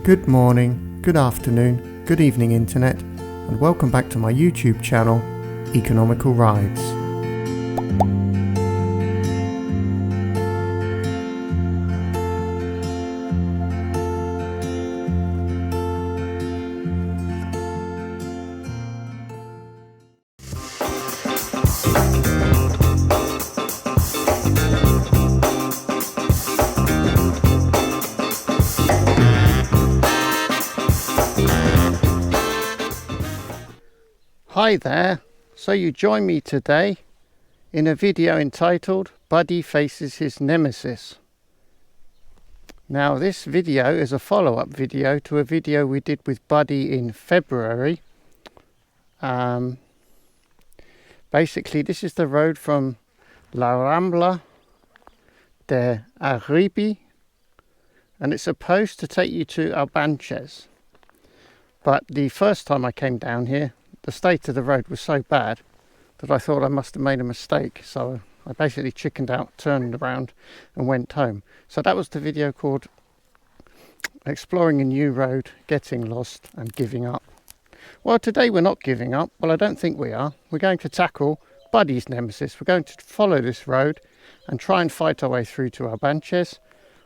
Good morning, good afternoon, good evening internet, and welcome back to my YouTube channel, Economical Rides. Hi there, so you join me today in a video entitled Buddy Faces His Nemesis. Now this video is a follow-up video to a video we did with Buddy in February. Basically this is the road from La Rambla Aljibe, and it's supposed to take you to Albanchez. But the first time I came down here, the state of the road was so bad that I thought I must have made a mistake. So I basically chickened out, turned around and went home. So that was the video called Exploring a New Road, Getting Lost and Giving Up. Well, today we're not giving up. Well, I don't think we are. We're going to tackle Buddy's nemesis. We're going to follow this road and try and fight our way through to Albanchez.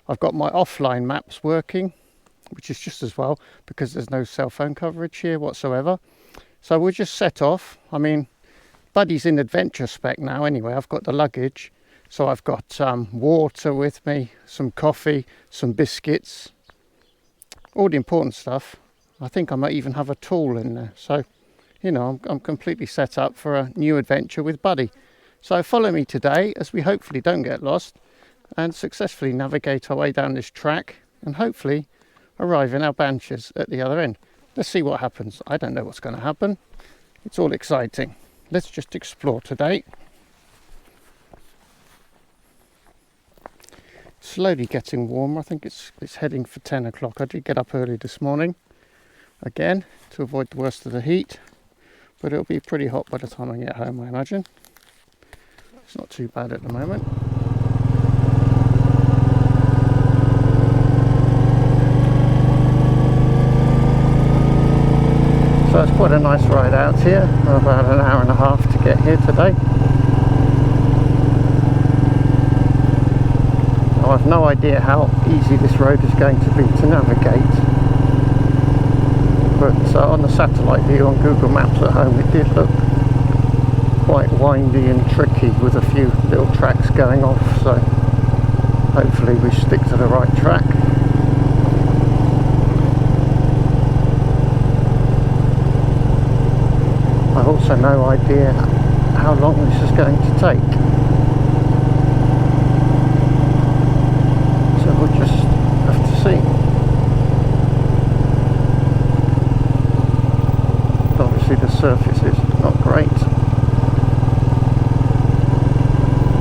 I've got my offline maps working, which is just as well because there's no cell phone coverage here whatsoever. So we'll just set off. I mean, Buddy's in adventure spec now anyway. I've got the luggage. So I've got water with me, some coffee, some biscuits, all the important stuff. I think I might even have a tool in there. So, you know, I'm completely set up for a new adventure with Buddy. So follow me today as we hopefully don't get lost and successfully navigate our way down this track and hopefully arrive in Albanchez at the other end. Let's see what happens. I don't know what's going to happen. It's all exciting. Let's just explore today. Slowly getting warmer. I think it's heading for 10 o'clock. I did get up early this morning again to avoid the worst of the heat, but it'll be pretty hot by the time I get home, I imagine. It's not too bad at the moment. So it's quite a nice ride out here, about an hour and a half to get here today. Now, I've no idea how easy this road is going to be to navigate, but on the satellite view on Google Maps at home it did look quite windy and tricky with a few little tracks going off, so hopefully we stick to the right track. I've also no idea how long this is going to take, so we'll just have to see. Obviously the surface is not great,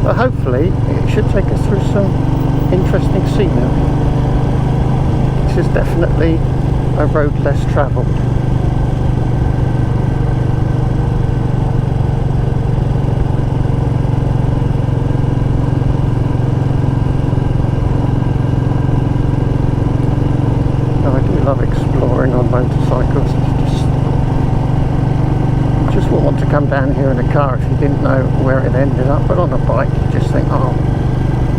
but hopefully it should take us through some interesting scenery. This is definitely a road less travelled. Motorcycles, just wouldn't want to come down here in a car if you didn't know where it ended up, but on a bike you just think, oh,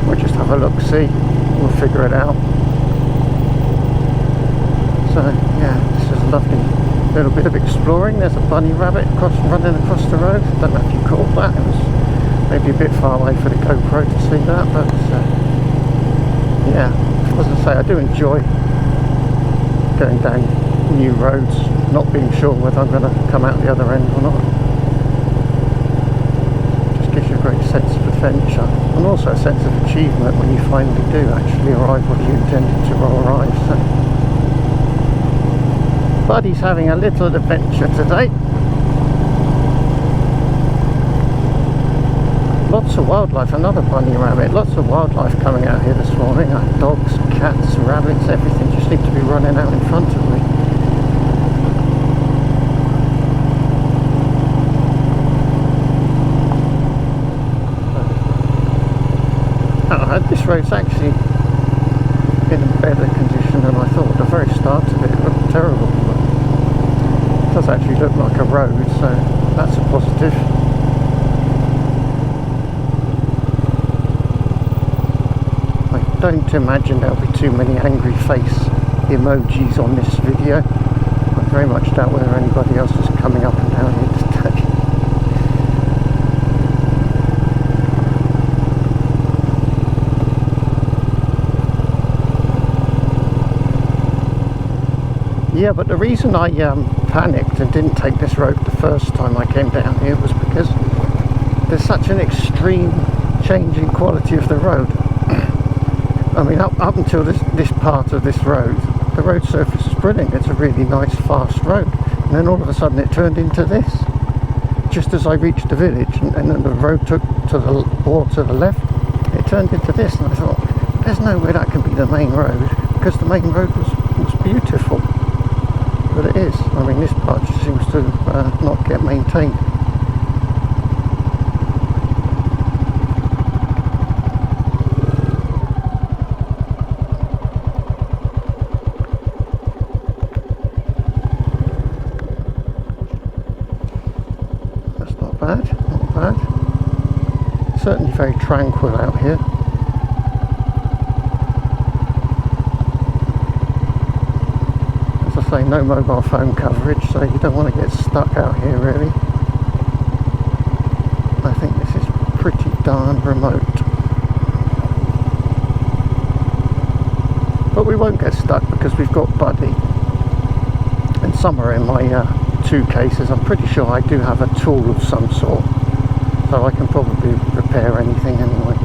we'll just have a look, see, we'll figure it out. So yeah, this is a lovely little bit of exploring. There's a bunny rabbit running across the road. I don't know if you caught that. It was maybe a bit far away for the GoPro to see that, but yeah, as I say, I do enjoy going down new roads, not being sure whether I'm going to come out the other end or not. Just gives you a great sense of adventure and also a sense of achievement when you finally do actually arrive where you intended to arrive. So Buddy's having a little adventure today. Lots of wildlife, another bunny rabbit, lots of wildlife coming out here this morning. Dogs, cats, rabbits, everything just seems to be running out in front of me. This road's actually in better condition than I thought. The very start of it looked terrible, but it does actually look like a road, so that's a positive. I don't imagine there'll be too many angry face emojis on this video. I very much doubt whether anybody else is coming up and down here today. Yeah, but the reason I panicked and didn't take this road the first time I came down here was because there's such an extreme change in quality of the road. I mean, up until this part of this road, the road surface is brilliant. It's a really nice, fast road. And then all of a sudden it turned into this. Just as I reached the village and then the road took to the left, it turned into this. And I thought, there's no way that can be the main road, because the main road was beautiful. But it is. I mean, this part just seems to not get maintained. That's not bad, not bad. Certainly very tranquil out here. Say no mobile phone coverage, so you don't want to get stuck out here really. I think this is pretty darn remote, but we won't get stuck because we've got Buddy, and somewhere in my 2 cases I'm pretty sure I do have a tool of some sort, so I can probably repair anything anyway.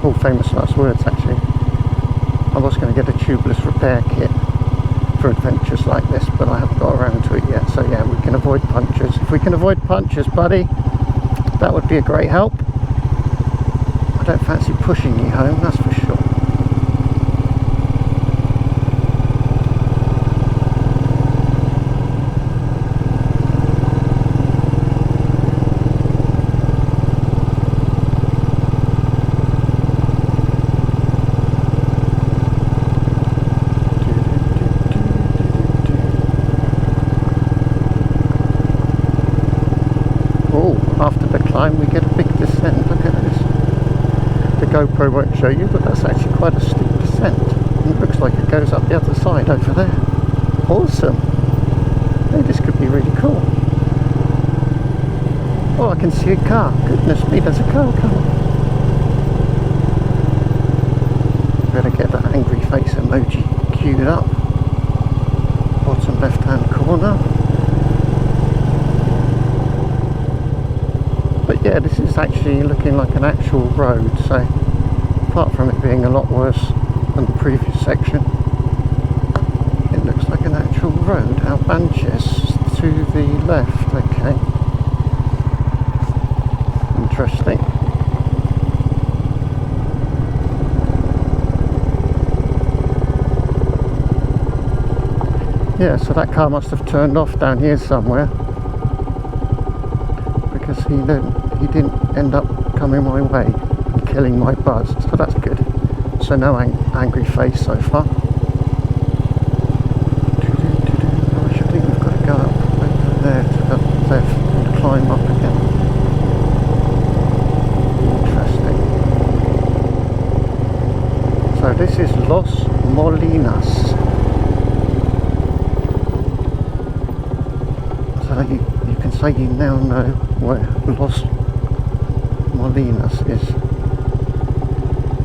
All famous last words actually. I was going to get a tubeless repair kit for adventures like this, but I haven't got around to it yet, so yeah, we can avoid punctures. If we can avoid punctures, Buddy, that would be a great help. I don't fancy pushing you home, that's for sure. We get a big descent. Look at this. The GoPro won't show you, but that's actually quite a steep descent. And it looks like it goes up the other side over there. Awesome. Hey, this could be really cool. Oh, I can see a car. Goodness me, there's a car coming. Better get that angry face emoji queued up. Bottom left hand corner. But yeah, this is actually looking like an actual road, so apart from it being a lot worse than the previous section, it looks like an actual road. Albanchez to the left, okay. Interesting. Yeah, so that car must have turned off down here somewhere, because he didn't end up coming my way and killing my buzz, so that's good. So no angry face so far. I think we've got to go up over there to the left and climb up again. Interesting. So this is Los Molinas. So you can say you now know where Los Molinas is.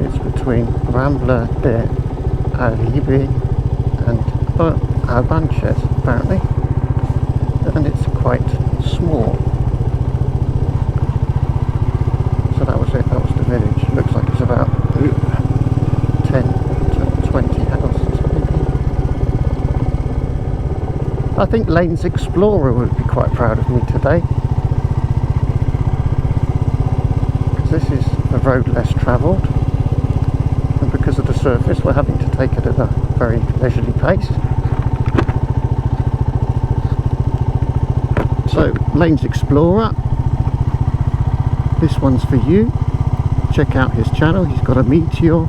It's between Rambla Aljibe and Albanchez, apparently, and it's quite small. So that was it, that was the village. Looks like it's about 10 to 20 houses maybe. I think LanesExplorer would be quite proud of me today, because this is a road less travelled, and because of the surface we're having to take it at a very leisurely pace. So LanesExplorer, this one's for you. Check out his channel. He's got a Meteor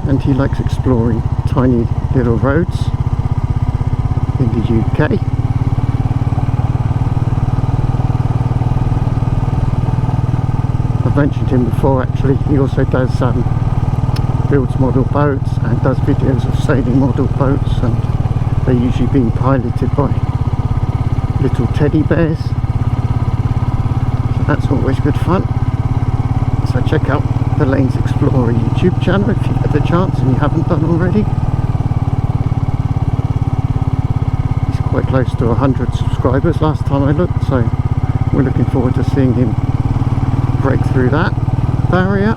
and he likes exploring tiny little roads in the UK. I've mentioned him before actually. He also does builds model boats and does videos of sailing model boats, and they're usually being piloted by little teddy bears, so that's always good fun. So check out the LanesExplorer YouTube channel if you get the chance and you haven't done already. He's quite close to 100 subscribers last time I looked, so we're looking forward to seeing him break through that barrier.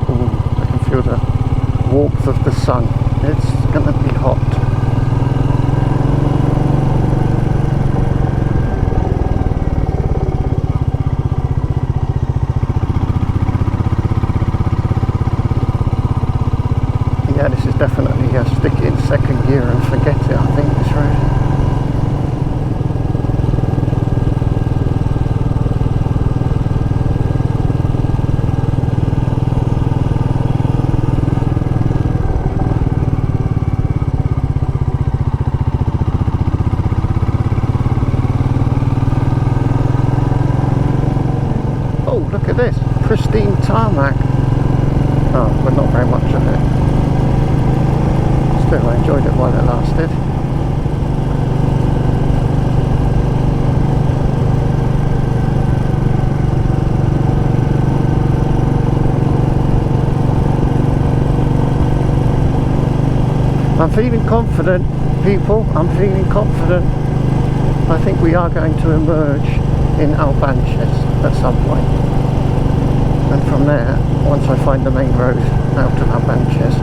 Ooh, I can feel the warmth of the sun. It's gonna be hot. Yeah, this is definitely a stick it in second gear and forget it, I think, this road. Oh, look at this, pristine tarmac. Oh, but not very much of it. Still, I enjoyed it while it lasted. I'm feeling confident, people. I'm feeling confident. I think we are going to emerge in Albanchez at some point. And from there, once I find the main road out of Albanchez,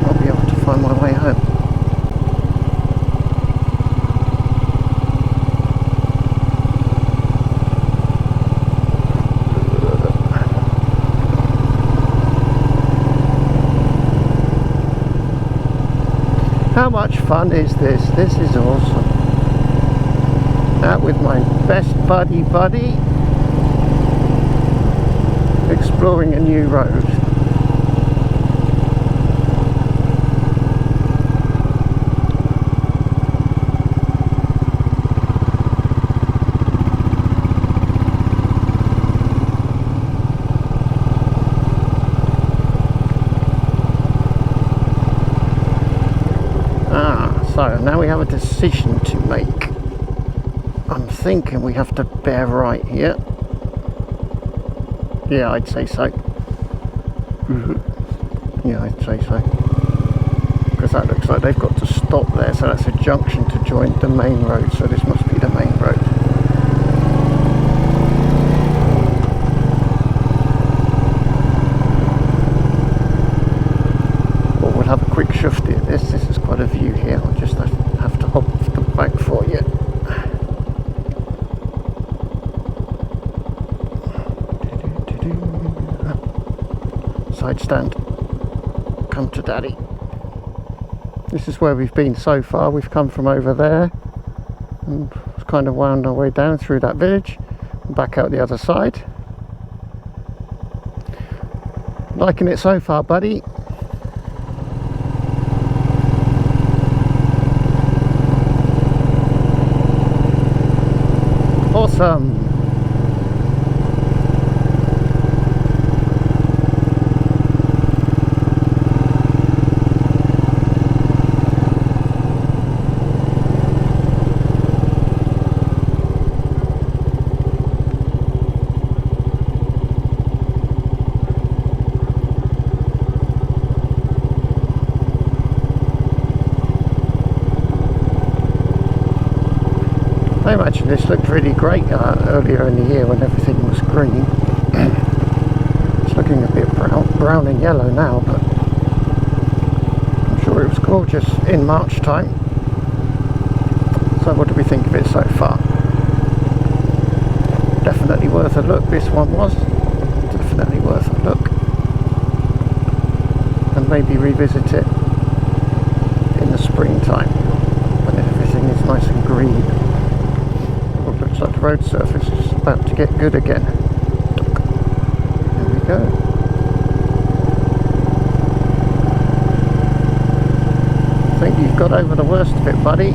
I'll be able to find my way home. How much fun is this? This is awesome. Out with my best buddy, exploring a new road. So now we have a decision to make. I'm thinking we have to bear right here. Yeah, I'd say so. Yeah, I'd say so. Because that looks like they've got to stop there, so that's a junction to join the main road, so this must be the main road. But we'll have a quick shufti at this. This is quite a view here. I'll just have to hop off the back for you. Side stand. Come to daddy. This is where we've been so far. We've come from over there and kind of wound our way down through that village and back out the other side. Liking it so far, buddy? Awesome. I imagine this looked really great earlier in the year when everything was green. It's looking a bit brown and yellow now, but I'm sure it was gorgeous in March time. So what do we think of it so far? Definitely worth a look, this one was. Definitely worth a look. And maybe revisit it in the springtime when everything is nice and green. Oh, looks like the road surface is about to get good again. There we go. I think you've got over the worst of it, buddy.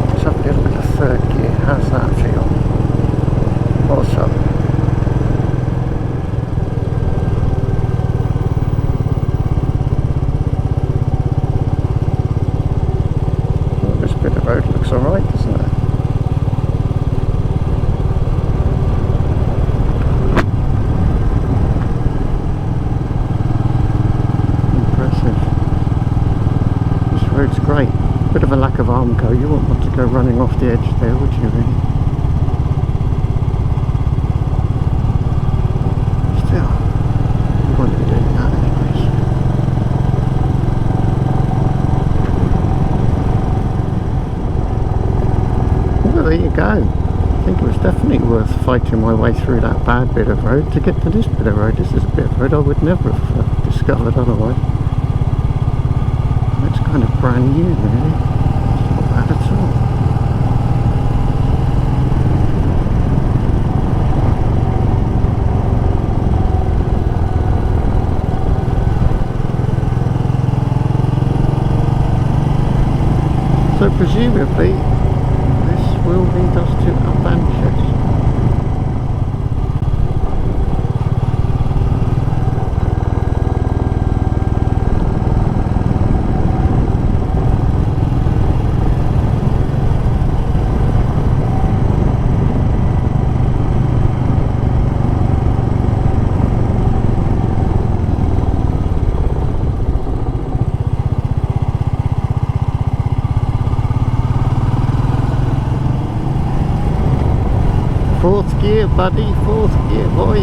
Let's have a little bit of third gear. How's that feel? Awesome. Oh, this bit of road looks alright, doesn't it? Impressive. This road's great. Bit of a lack of arm go. You wouldn't want to go running off the edge there, would you, really? Still, you wouldn't be doing that anyways. Well, there you go. I think it was definitely worth fighting my way through that bad bit of road to get to this bit of road. This is a bit of road I would never have discovered otherwise. It's kind of brand new, really. It's not bad at all. So presumably this will lead us to Albanchez. Fourth gear, buddy, fourth gear, boy.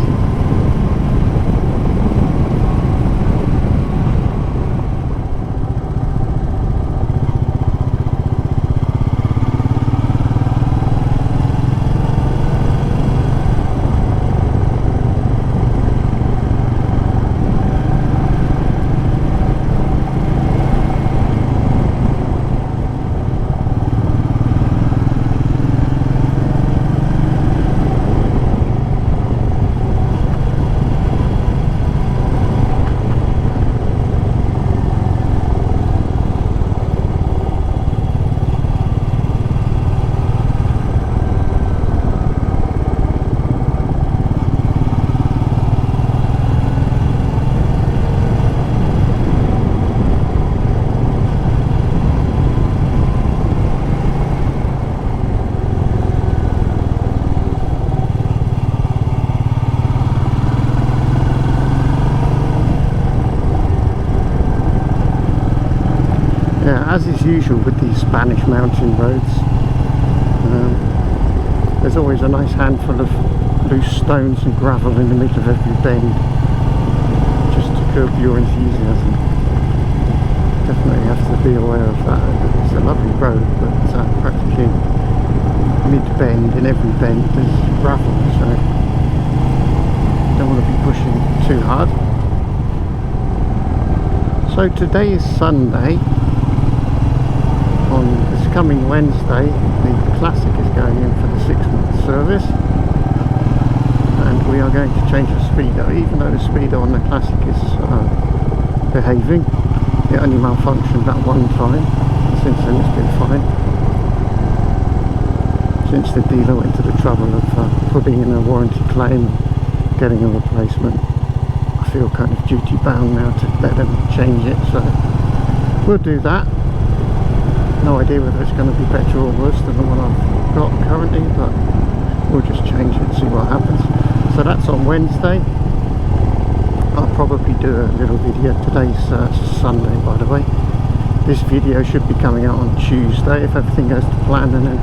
As is usual with these Spanish mountain roads, there's always a nice handful of loose stones and gravel in the middle of every bend, just to curb your enthusiasm. Definitely have to be aware of that. It's a lovely road, but practically mid-bend, in every bend there's gravel, so you don't want to be pushing too hard. So today is Sunday. On this coming Wednesday, the Classic is going in for the 6-month service, and we are going to change the speedo. Even though the speedo on the Classic is behaving, it only malfunctioned that one time. Since then it's been fine. Since the dealer went to the trouble of putting in a warranty claim and getting a replacement, I feel kind of duty bound now to let them change it, so we'll do that. No idea whether it's going to be better or worse than the one I've got currently, but we'll just change it and see what happens. So that's on Wednesday. I'll probably do a little video. Today's Sunday, by the way. This video should be coming out on Tuesday if everything goes to plan, and then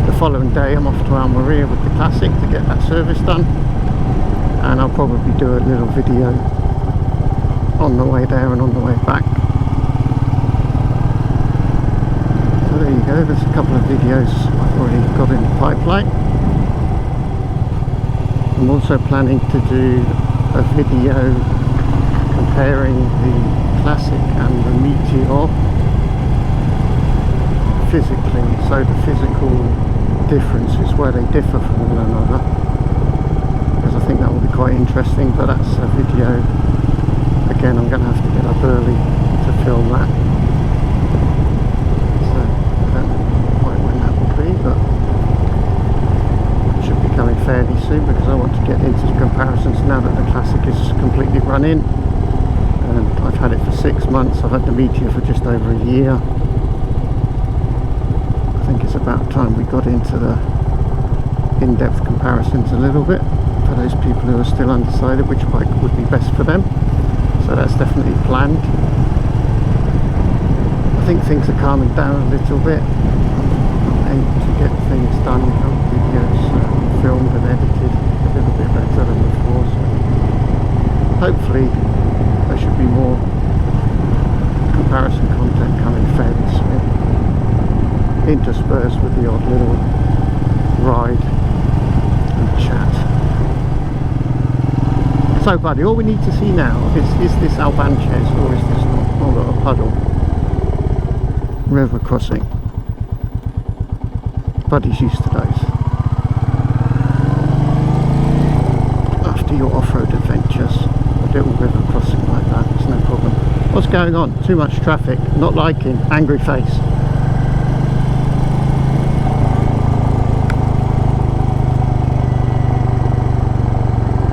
the following day I'm off to Almería with the Classic to get that service done, and I'll probably do a little video on the way there and on the way back. There you go, there's a couple of videos I've already got in the pipeline. I'm also planning to do a video comparing the Classic and the Meteor physically, so the physical differences where they differ from one another, because I think that will be quite interesting. But that's a video, again, I'm going to have to get up early to film that, so I don't know quite when that will be, but it should be coming fairly soon, because I want to get into comparisons now that the Classic is completely run in, and I've had it for 6 months. I've had the Meteor for just over a year. I think it's about time we got into the in-depth comparisons a little bit, for those people who are still undecided which bike would be best for them. So that's definitely planned. I think things are calming down a little bit. I'm able to get things done, videos filmed and edited a little bit better than before, so hopefully there should be more comparison content coming fairly soon, interspersed with the odd little ride and chat. So buddy, all we need to see now is this Albanchez, or is this not? Oh, got a puddle. River crossing. Buddy's used to those. After your off-road adventures, a little river crossing like that, it's no problem. What's going on? Too much traffic. Not liking. Angry face.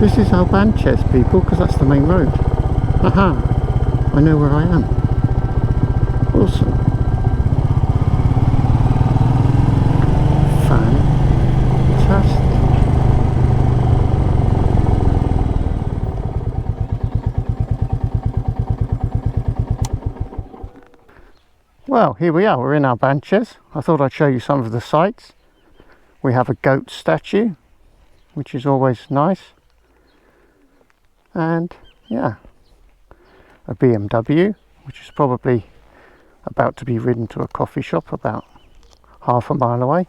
This is Albanchez, people, because that's the main road. Aha! I know where I am. Awesome. Fantastic. Well, here we are. We're in Albanchez. I thought I'd show you some of the sights. We have a goat statue, which is always nice. And yeah, a BMW, which is probably about to be ridden to a coffee shop about half a mile away.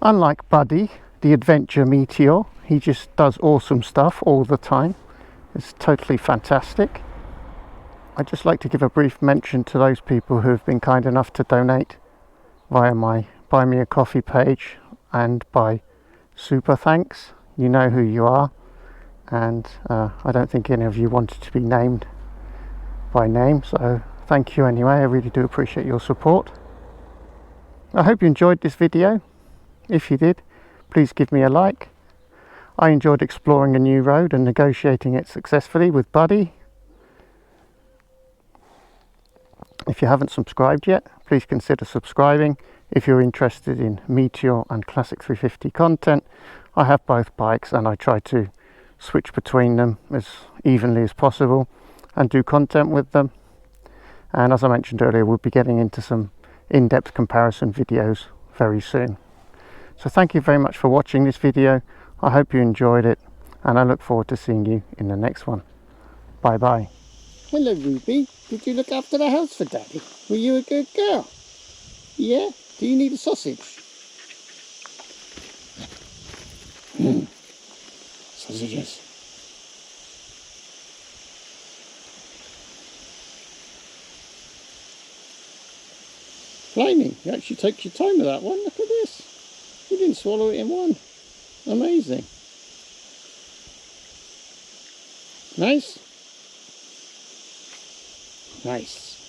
Unlike Buddy, the Adventure Meteor, he just does awesome stuff all the time. It's totally fantastic. I'd just like to give a brief mention to those people who have been kind enough to donate via my Buy Me a Coffee page and by Super Thanks. You know who you are. And I don't think any of you wanted to be named by name, so thank you anyway. I really do appreciate your support. I hope you enjoyed this video. If you did, please give me a like. I enjoyed exploring a new road and negotiating it successfully with Buddy. If you haven't subscribed yet, please consider subscribing. If you're interested in Meteor and Classic 350 content, I have both bikes and I try to switch between them as evenly as possible and do content with them. And as I mentioned earlier, we'll be getting into some in-depth comparison videos very soon. So thank you very much for watching this video. I hope you enjoyed it, and I look forward to seeing you in the next one. Bye bye. Hello Ruby, did you look after the house for Daddy? Were you a good girl? Yeah? Do you need a sausage? Sausages. Flaming, you actually take your time with that one. Look at this. You didn't swallow it in one. Amazing. Nice? Nice.